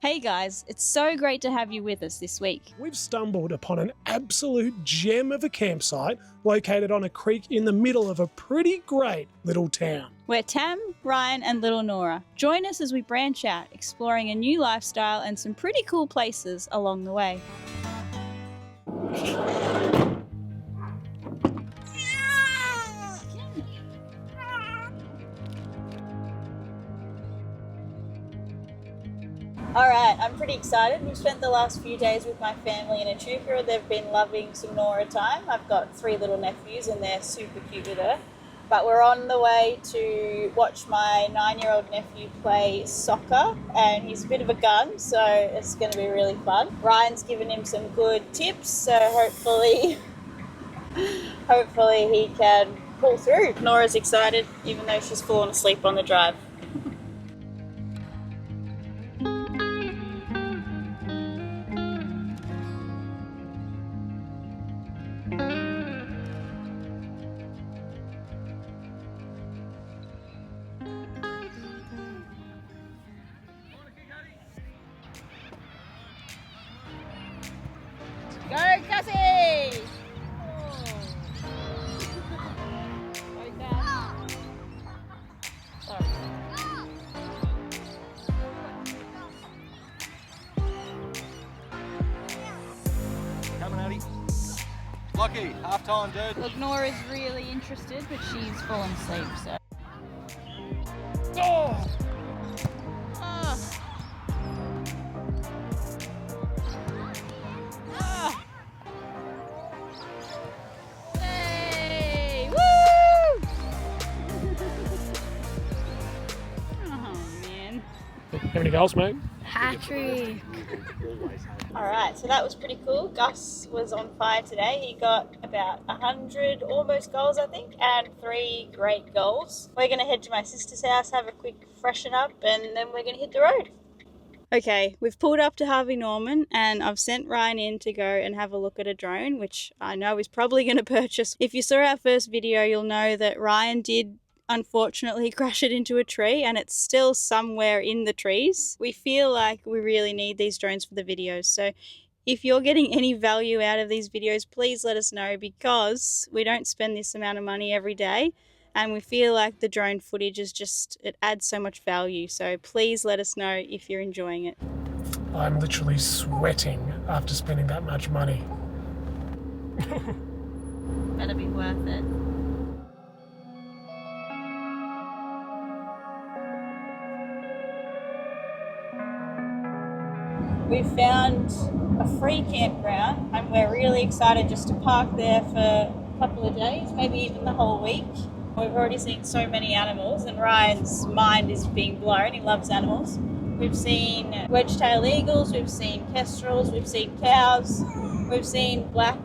Hey guys, it's so great to have you with us this week. We've stumbled upon an absolute gem of a campsite located on a creek in the middle of a pretty great little town. We're Tam, Ryan and little Nora. Join us as we branch out, exploring a new lifestyle and some pretty cool places along the way. Alright, I'm pretty excited. We've spent the last few days with my family in Echuca. They've been loving some Nora time. I've got 3 little nephews and they're super cute with her. But we're on the way to watch my 9-year-old nephew play soccer, and he's a bit of a gun, so it's going to be really fun. Ryan's given him some good tips, so hopefully he can pull through. Nora's excited, even though she's fallen asleep on the drive. Go, Cassie! Coming at him. Lucky, half time, dude. Look, Nora's really interested, but she's fallen asleep, so. Oh! Hey! Woo! Oh, man. How many goals, mate? Hat-trick. Alright, so that was pretty cool. Gus was on fire today. He got about 100 almost goals, I think, and 3 great goals. We're going to head to my sister's house, have a quick freshen up, and then we're going to hit the road. Okay, we've pulled up to Harvey Norman and I've sent Ryan in to go and have a look at a drone, which I know he's probably going to purchase. If you saw our first video, you'll know that Ryan did unfortunately crash it into a tree and it's still somewhere in the trees. We feel like we really need these drones for the videos, so if you're getting any value out of these videos, please let us know, because we don't spend this amount of money every day and we feel like the drone footage is just, it adds so much value. So please let us know if you're enjoying it. I'm literally sweating after spending that much money. Better be worth it. We found a free campground and we're really excited just to park there for a couple of days, maybe even the whole week. We've already seen so many animals and Ryan's mind is being blown. He loves animals. We've seen wedge-tailed eagles, we've seen kestrels, we've seen cows, we've seen black-tailed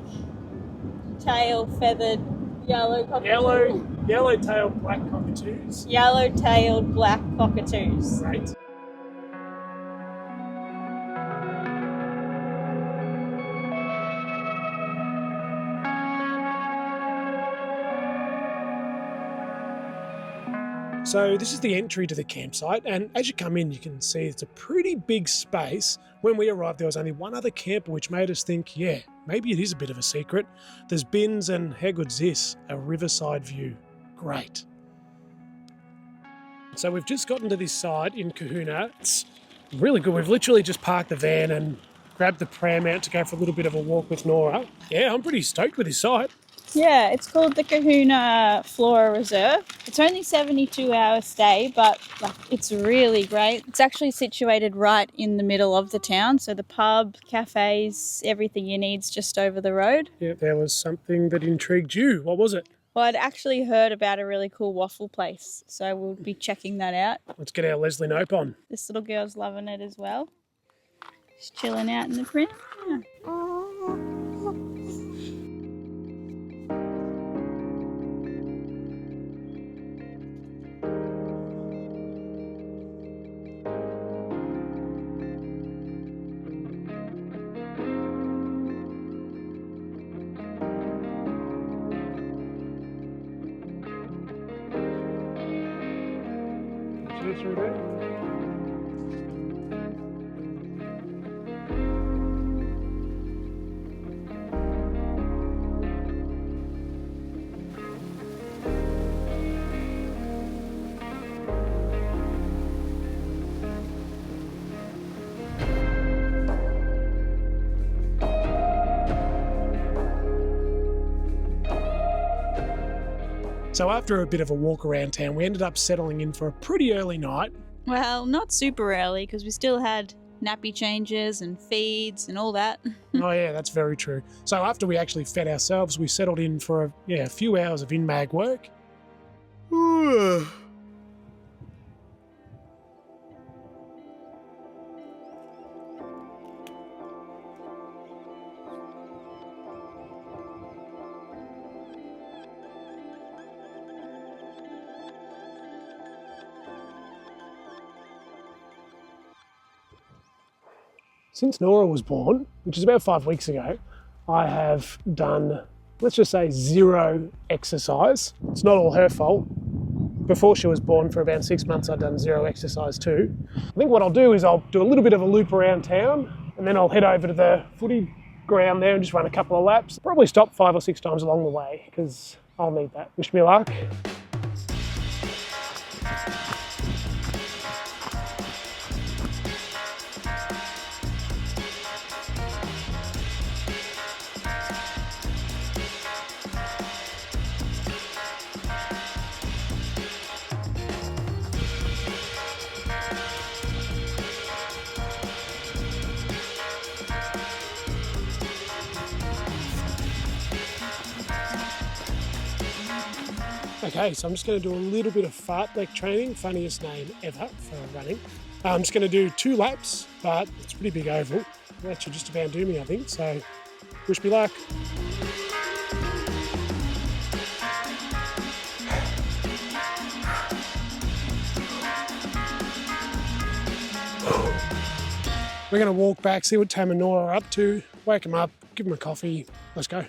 feathered yellow cockatoos. Yellow-tailed black cockatoos. Yellow-tailed black cockatoos. Great. So this is the entry to the campsite, and as you come in you can see it's a pretty big space. When we arrived there was only one other camper, which made us think, yeah, maybe it is a bit of a secret. There's bins and how good's this? A riverside view. Great. So we've just gotten to this side in Cohuna. It's really good. We've literally just parked the van and grabbed the pram out to go for a little bit of a walk with Nora. Yeah, I'm pretty stoked with this site. Yeah, it's called the Cohuna Flora Reserve. It's only 72-hour stay, but it's really great. It's actually situated right in the middle of the town, so the pub, cafes, everything you need's just over the road. Yeah, there was something that intrigued you. What was it? Well, I'd actually heard about a really cool waffle place, so we'll be checking that out. Let's get our Leslie Nope on. This little girl's loving it as well. She's chilling out in the front. Yeah. Through there. So after a bit of a walk around town, we ended up settling in for a pretty early night. Well, not super early because we still had nappy changes and feeds and all that. Oh yeah, that's very true. So after we actually fed ourselves, we settled in for a few hours of in-mag work. Since Nora was born, which is about 5 weeks ago, I have done, let's just say, 0 exercise. It's not all her fault. Before she was born, for about 6 months, I'd done 0 exercise too. I think what I'll do is I'll do a little bit of a loop around town, and then I'll head over to the footy ground there and just run a couple of laps. Probably stop 5 or 6 times along the way, because I'll need that. Wish me luck. Okay, so I'm just going to do a little bit of fartlek training, funniest name ever for running. I'm just going to do 2 laps, but it's a pretty big oval. That should just about do me, I think, so wish me luck. We're going to walk back, see what Tam and Nora are up to, wake them up, give them a coffee, let's go.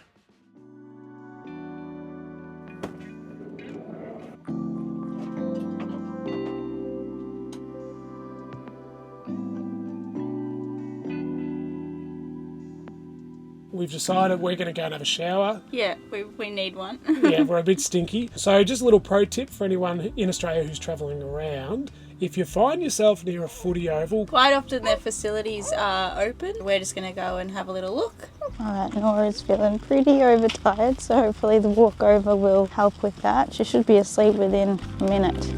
We've decided we're going to go and have a shower. Yeah, we need one. Yeah, we're a bit stinky. So just a little pro tip for anyone in Australia who's travelling around. If you find yourself near a footy oval, Quite often their facilities are open. We're just going to go and have a little look. Alright, Nora's feeling pretty overtired, so hopefully the walk over will help with that. She should be asleep within a minute.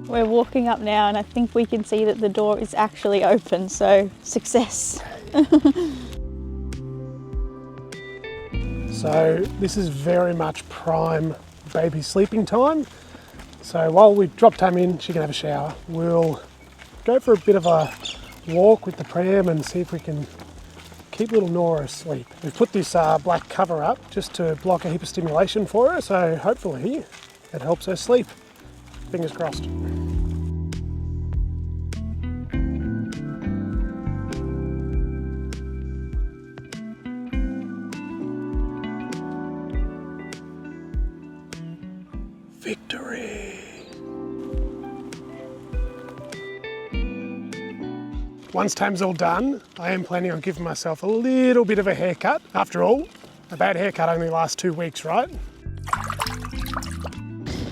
We're walking up now and I think we can see that the door is actually open, so success. so this is very much prime baby sleeping time. So while we drop Tam in, she can have a shower. We'll go for a bit of a walk with the pram and see if we can keep little Nora asleep. We've put this black cover up just to block a heap of stimulation for her, so hopefully it helps her sleep. Fingers crossed. Victory! Once Tam's all done, I am planning on giving myself a little bit of a haircut. After all, a bad haircut only lasts 2 weeks, right?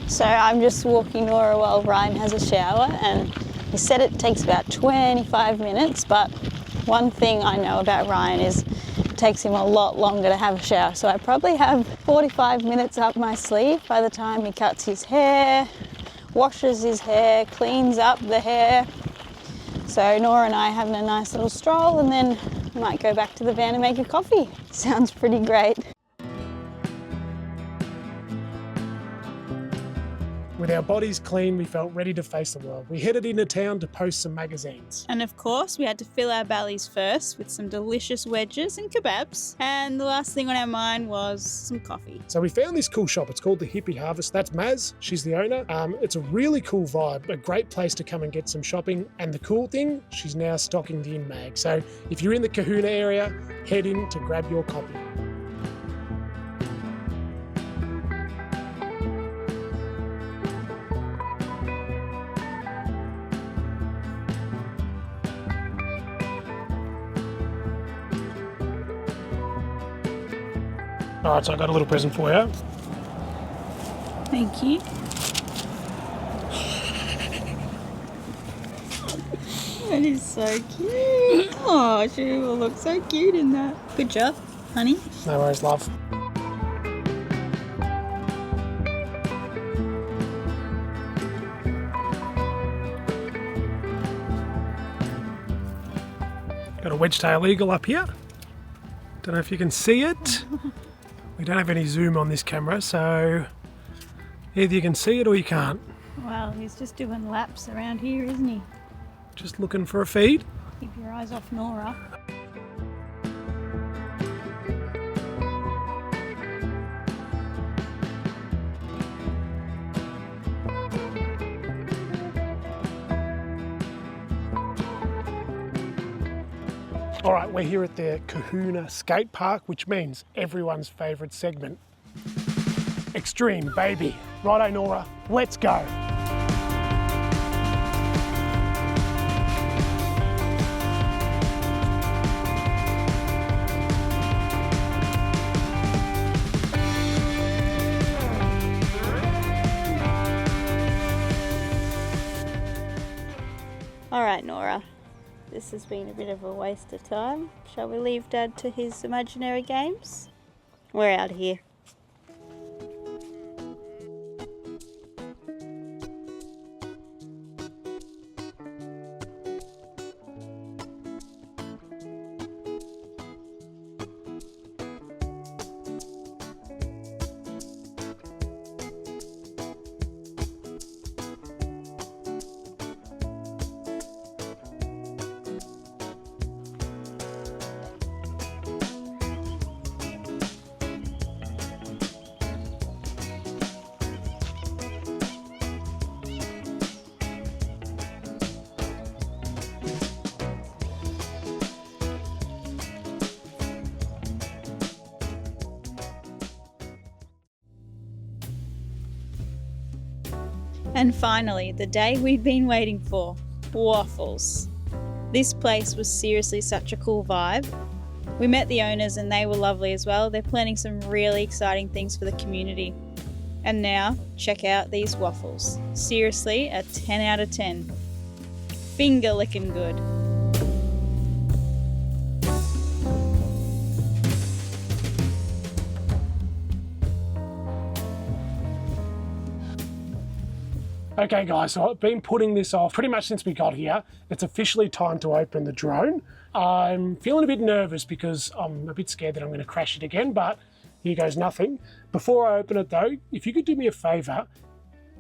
So I'm just walking Nora while Ryan has a shower, and he said it takes about 25 minutes, but one thing I know about Ryan is it takes him a lot longer to have a shower. So I probably have 45 minutes up my sleeve by the time he cuts his hair, washes his hair, cleans up the hair. So Nora and I are having a nice little stroll, and then I might go back to the van and make a coffee. Sounds pretty great. With our bodies clean, we felt ready to face the world. We headed into town to post some magazines. And of course, we had to fill our bellies first with some delicious wedges and kebabs. And the last thing on our mind was some coffee. So we found this cool shop. It's called the Hippie Harvest. That's Mazz. She's the owner. It's a really cool vibe, a great place to come and get some shopping. And the cool thing, she's now stocking the theINmag. So if you're in the Cohuna area, head in to grab your copy. Alright, so I got a little present for you. Thank you. That is so cute. Oh, she will look so cute in that. Good job, honey. No worries, love. Got a wedge-tail eagle up here. Don't know if you can see it. We don't have any zoom on this camera, so either you can see it or you can't. Well, he's just doing laps around here, isn't he? Just looking for a feed. Keep your eyes off Nora. All right, we're here at the Cohuna skate park, which means everyone's favourite segment. Extreme, baby. Righto, Nora, let's go. All right, Nora. This has been a bit of a waste of time. Shall we leave Dad to his imaginary games? We're out here. And finally, the day we'd been waiting for, waffles. This place was seriously such a cool vibe. We met the owners and they were lovely as well. They're planning some really exciting things for the community. And now, check out these waffles. Seriously, a 10 out of 10. Finger licking good. Okay guys, so I've been putting this off pretty much since we got here. It's officially time to open the drone. I'm feeling a bit nervous because I'm a bit scared that I'm going to crash it again, but here goes nothing. Before I open it though, if you could do me a favour,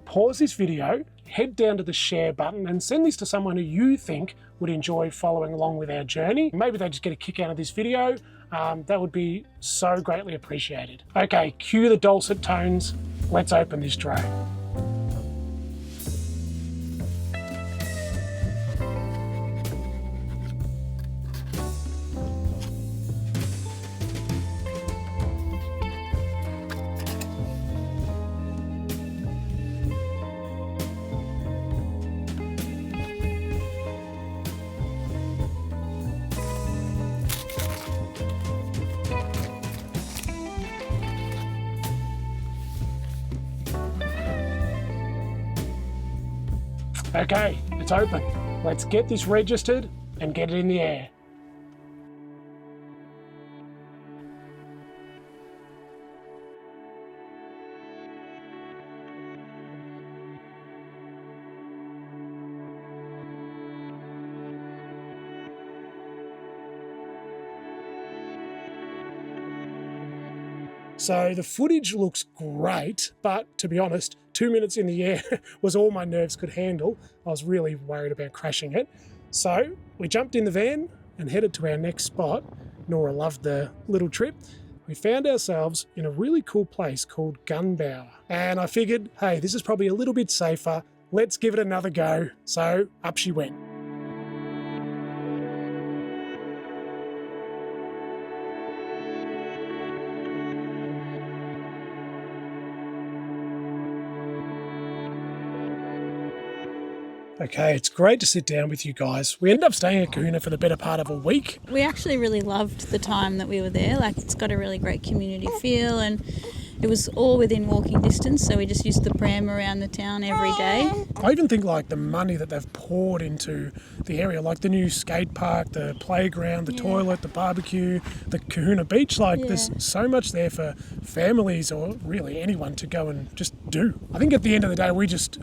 pause this video, head down to the share button and send this to someone who you think would enjoy following along with our journey. Maybe they just get a kick out of this video. That would be so greatly appreciated. Okay, cue the dulcet tones. Let's open this drone. Okay, it's open. Let's get this registered and get it in the air. So the footage looks great, but to be honest, 2 minutes in the air was all my nerves could handle. I was really worried about crashing it. So we jumped in the van and headed to our next spot. Nora loved the little trip. We found ourselves in a really cool place called Gunbower. And I figured, hey, this is probably a little bit safer. Let's give it another go. So up she went. Okay, it's great to sit down with you guys. We ended up staying at Cohuna for the better part of a week. We actually really loved the time that we were there. Like, it's got a really great community feel and it was all within walking distance, so we just used the pram around the town every day. I even think like the money that they've poured into the area, like the new skate park, the playground, the toilet, the barbecue, the Cohuna Beach, like there's so much there for families or really anyone to go and just do. I think at the end of the day, we just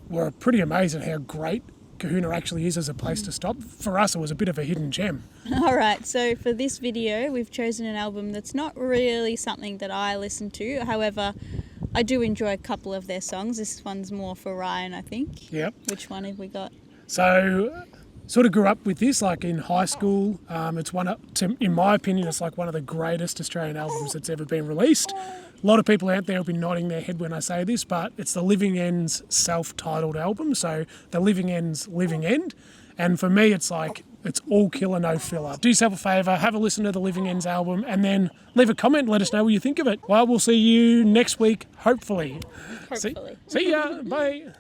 were pretty amazed at how great Cohuna actually is as a place to stop. For us, it was a bit of a hidden gem. Alright, so for this video we've chosen an album that's not really something that I listen to. However, I do enjoy a couple of their songs. This one's more for Ryan, I think. Yep. Which one have we got? So, sort of grew up with this, like in high school. It's in my opinion, it's like one of the greatest Australian albums that's ever been released. A lot of people out there will be nodding their head when I say this, but it's the Living End's self-titled album. So the Living End's Living End. And for me, it's like, it's all killer, no filler. Do yourself a favour, have a listen to the Living End's album, and then leave a comment and let us know what you think of it. Well, we'll see you next week, hopefully. Hopefully. See ya, bye.